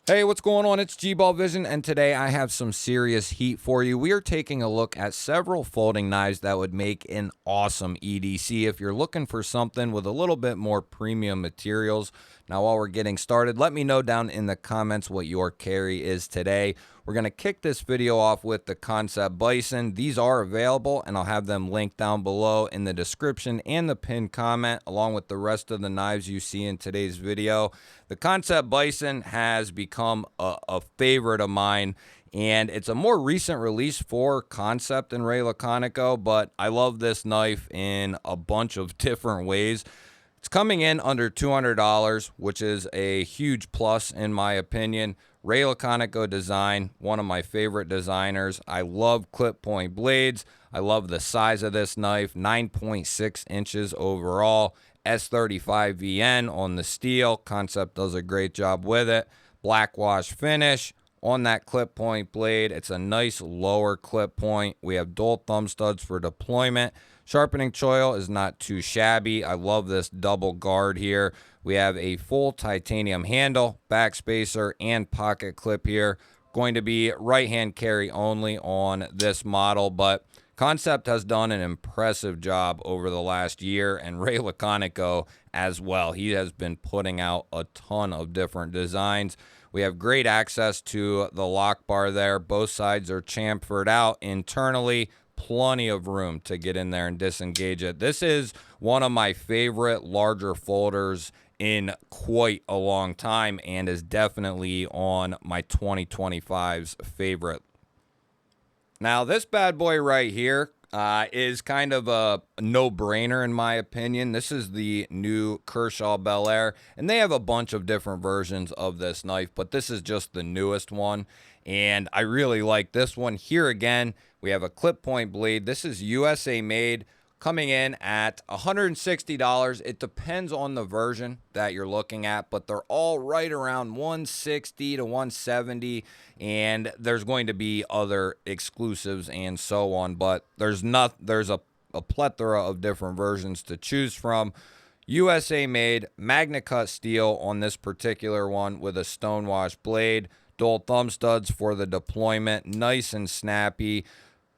Hey, what's going on? It's G-Ball Vision, and today I have some serious heat for you. We are taking a look at several folding knives that would make an awesome EDC if you're looking for something with a little bit more premium materials. Now, while we're getting started, let me know down in the comments what your carry is today. We're going to kick this video off with the Concept Bison. These are available, and I'll have them linked down below in the description and the pinned comment, along with the rest of the knives you see in today's video. The Concept Bison has become a favorite of mine, and it's a more recent release for Concept and Ray Laconico, but I love this knife in a bunch of different ways. It's coming in under $200, which is a huge plus in my opinion. Ray Laconico design, one of my favorite designers. I love clip point blades. I love the size of this knife, 9.6 inches overall. S35VN on the steel. Concept does a great job with it. Black wash finish on that clip point blade. It's a nice lower clip point. We have dual thumb studs for deployment. Sharpening choil is not too shabby. I love this double guard here. We have a full titanium handle, back spacer, and pocket clip here. Going to be right hand carry only on this model, but Concept has done an impressive job over the last year, and Ray Laconico as well. He has been putting out a ton of different designs. We have great access to the lock bar there. Both sides are chamfered out internally. Plenty of room to get in there and disengage it. This is one of my favorite larger folders in quite a long time and is definitely on my 2025's favorite. Now, this bad boy right here is kind of a no-brainer in my opinion. This is the new Kershaw Bel Air, and they have a bunch of different versions of this knife, but this is just the newest one, and I really like this one. Here again, we have a clip point blade. This is USA made, coming in at $160. It depends on the version that you're looking at, but they're all right around $160 to $170, and there's going to be other exclusives and so on, but there's a plethora of different versions to choose from. USA made, Magna Cut steel on this particular one with a stonewash blade, dual thumb studs for the deployment, nice and snappy.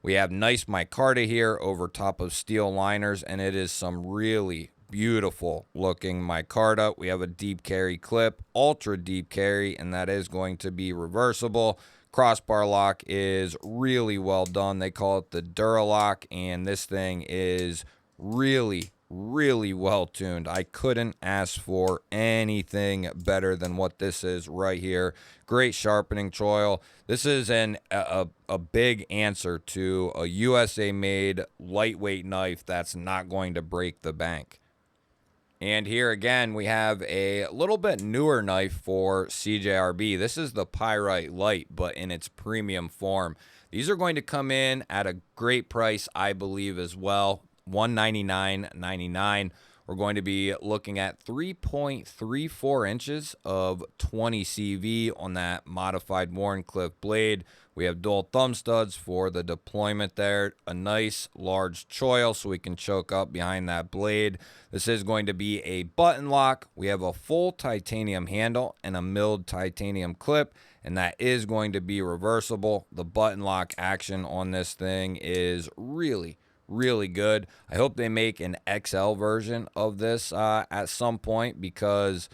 We have nice micarta here over top of steel liners, and it is some really beautiful looking micarta. We have a deep carry clip, ultra deep carry, and that is going to be reversible. Crossbar lock is really well done. They call it the Duralock, and this thing is really well tuned. I couldn't ask for anything better than what this is right here. Great sharpening choil. This is a big answer to a USA made lightweight knife that's not going to break the bank. And here again, we have a little bit newer knife for CJRB. This is the Pyrite Light, but in its premium form. These are going to come in at a great price, I believe, as well. $199.99. We're going to be looking at 3.34 inches of 20 CV on that modified Wharncliffe blade. We have dual thumb studs for the deployment there. A nice large choil so we can choke up behind that blade. This is going to be a button lock. We have a full titanium handle and a milled titanium clip, and that is going to be reversible. The button lock action on this thing is really good. I hope they make an XL version of this at some point, because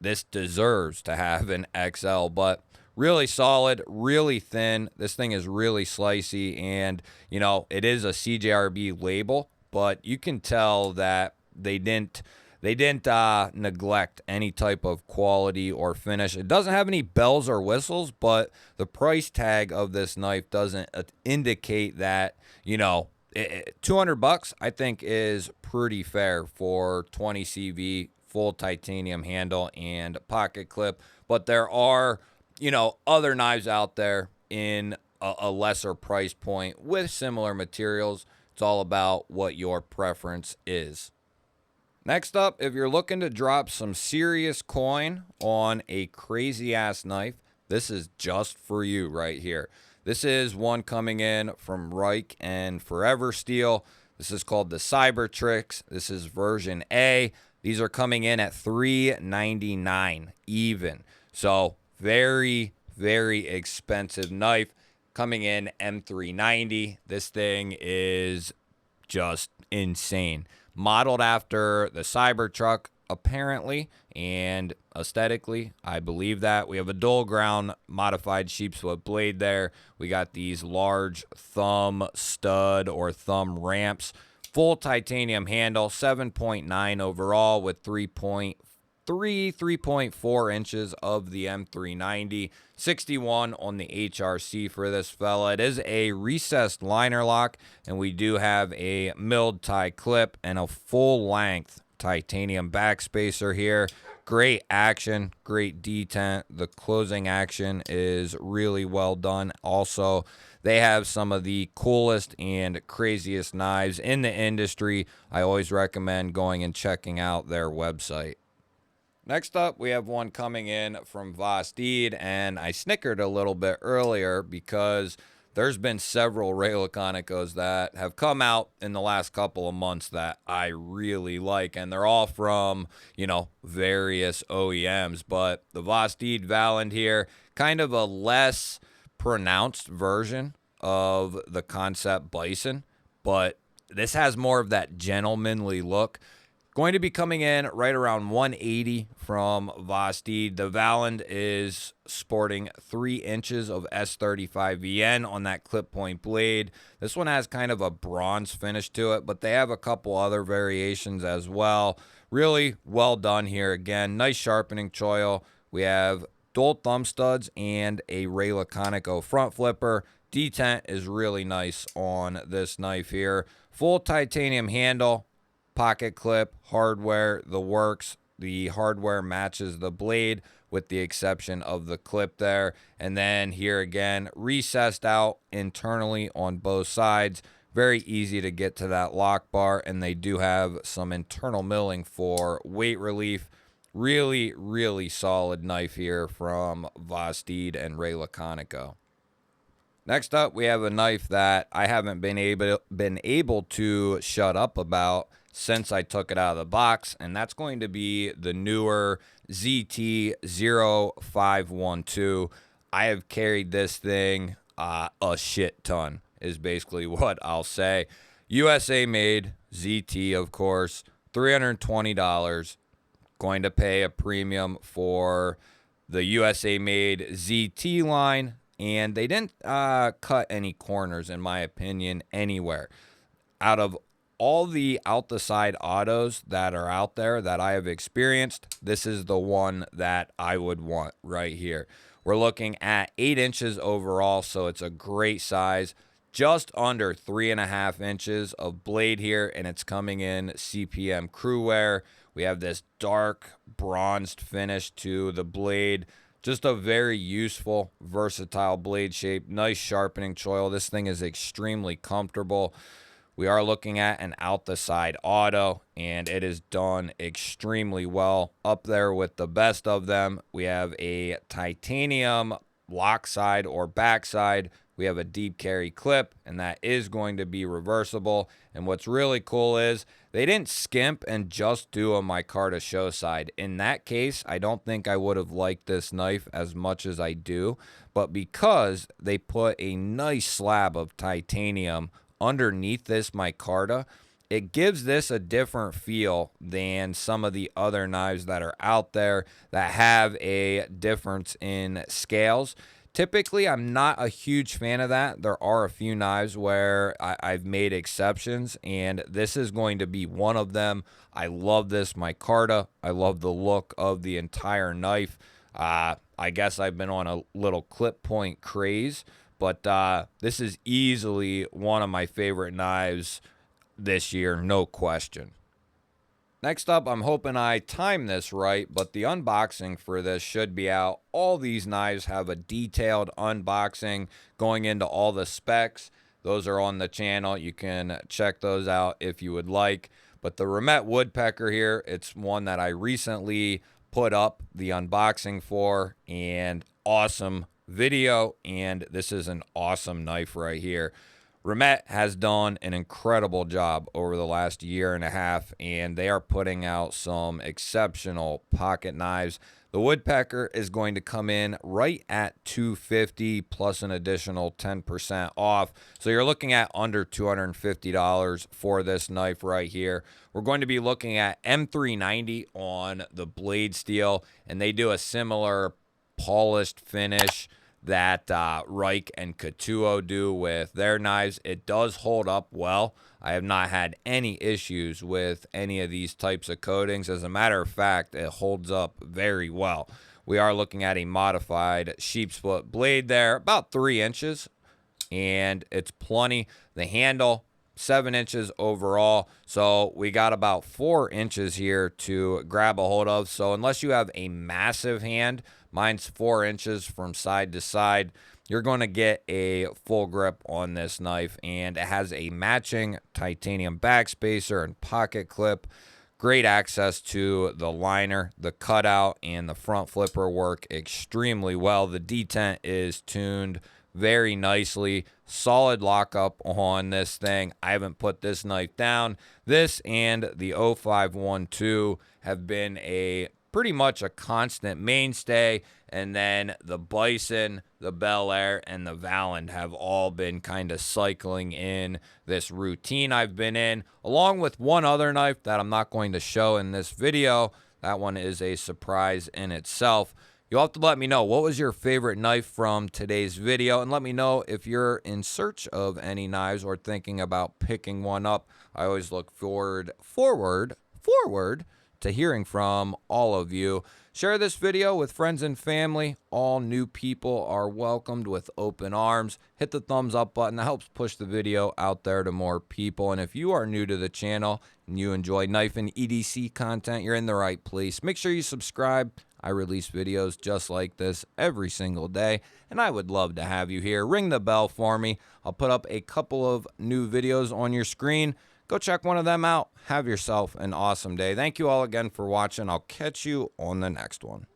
this deserves to have an XL, but really solid, really thin. This thing is really slicey, and you know, it is a CJRB label, but you can tell that they didn't neglect any type of quality or finish. It doesn't have any bells or whistles, but the price tag of this knife doesn't indicate that, you know, $200 I think is pretty fair for 20 CV, full titanium handle and pocket clip. But there are, you know, other knives out there in a lesser price point with similar materials. It's all about what your preference is. Next up, if you're looking to drop some serious coin on a crazy ass knife, this is just for you right here. This is one coming in from Reich and Forever Steel. This is called the Cybertrix. This is version A. These are coming in at $399 even. So Very, very expensive knife. Coming in M390. This thing is just insane. Modeled after the Cybertruck, apparently, and aesthetically, I believe that. We have a dual ground modified sheepsfoot blade there. We got these large thumb stud or thumb ramps. Full titanium handle, 7.9 overall with 3.4 inches of the M390, 61 on the HRC for this fella. It is a recessed liner lock, and we do have a milled tie clip and a full length titanium backspacer here. Great action, great detent. The closing action is really well done. Also, they have some of the coolest and craziest knives in the industry. I always recommend going and checking out their website. Next up, we have one coming in from Vosteed, and I snickered a little bit earlier because there's been several Ray Laconicos that have come out in the last couple of months that I really like, and they're all from, various OEMs. But the Vosteed Valand here, kind of a less pronounced version of the Concept Bison, but this has more of that gentlemanly look. Going to be coming in right around 180 from Vosteed. The Valand is sporting 3 inches of S35VN on that clip point blade. This one has kind of a bronze finish to it, but they have a couple other variations as well. Really well done here. Again, nice sharpening choil. We have dual thumb studs and a Ray Laconico front flipper. Detent is really nice on this knife here. Full titanium handle. Pocket clip, hardware, the works. The hardware matches the blade with the exception of the clip there. And then here again, recessed out internally on both sides. Very easy to get to that lock bar, and they do have some internal milling for weight relief. Really, really solid knife here from Vosteed and Ray Laconico. Next up, we have a knife that I haven't been able to shut up about since I took it out of the box, and that's going to be the newer ZT-0512. I have carried this thing a shit ton, is basically what I'll say. USA made, ZT, of course, $320. Going to pay a premium for the USA made ZT line, and they didn't cut any corners, in my opinion, anywhere. Out of all the out the side autos that are out there that I have experienced, this is the one that I would want right here. We're looking at 8 inches overall, so it's a great size. Just under 3.5 inches of blade here, and it's coming in CPM crew wear. We have this dark bronzed finish to the blade. Just a very useful, versatile blade shape. Nice sharpening choil. This thing is extremely comfortable. We are looking at an out the side auto, and it is done extremely well. Up there with the best of them. We have a titanium lock side or backside. We have a deep carry clip, and that is going to be reversible. And what's really cool is they didn't skimp and just do a micarta show side. In that case, I don't think I would have liked this knife as much as I do. But because they put a nice slab of titanium underneath this micarta, it gives this a different feel than some of the other knives that are out there that have a difference in scales. Typically, I'm not a huge fan of that. There are a few knives where I've made exceptions, and this is going to be one of them. I love this micarta. I love the look of the entire knife. I guess I've been on a little clip point craze, but this is easily one of my favorite knives this year, no question. Next up, I'm hoping I time this right, but the unboxing for this should be out. All these knives have a detailed unboxing going into all the specs. Those are on the channel. You can check those out if you would like. But the Remet Woodpecker here, it's one that I recently put up the unboxing for, and awesome video, and this is an awesome knife right here. Remet has done an incredible job over the last year and a half, and they are putting out some exceptional pocket knives. The woodpecker is going to come in right at $250 plus an additional 10% off. So you're looking at under $250 for this knife right here. We're going to be looking at M390 on the blade steel, and they do a similar polished finish that Reich and Katuo do with their knives. It does hold up well. I have not had any issues with any of these types of coatings. As a matter of fact, it holds up very well. We are looking at a modified sheep's foot blade there, about 3 inches, and it's plenty. The handle, 7 inches overall, so we got about 4 inches here to grab a hold of. So unless you have a massive hand, mine's 4 inches from side to side, you're going to get a full grip on this knife, and it has a matching titanium backspacer and pocket clip. Great access to the liner. The cutout and the front flipper work extremely well. The detent is tuned very nicely. Solid lockup on this thing. I haven't put this knife down. This and the 0512 have been pretty much a constant mainstay, and then the Bison, the Bel Air, and the Valand have all been kind of cycling in this routine I've been in, along with one other knife that I'm not going to show in this video. That one is a surprise in itself. You'll have to let me know what was your favorite knife from today's video, and let me know if you're in search of any knives or thinking about picking one up. I always look forward to hearing from all of you. Share this video with friends and family. All new people are welcomed with open arms. Hit the thumbs up button. That helps push the video out there to more people. And if you are new to the channel and you enjoy knife and EDC content, you're in the right place. Make sure you subscribe. I release videos just like this every single day, and I would love to have you here. Ring the bell for me. I'll put up a couple of new videos on your screen. Go check one of them out. Have yourself an awesome day. Thank you all again for watching. I'll catch you on the next one.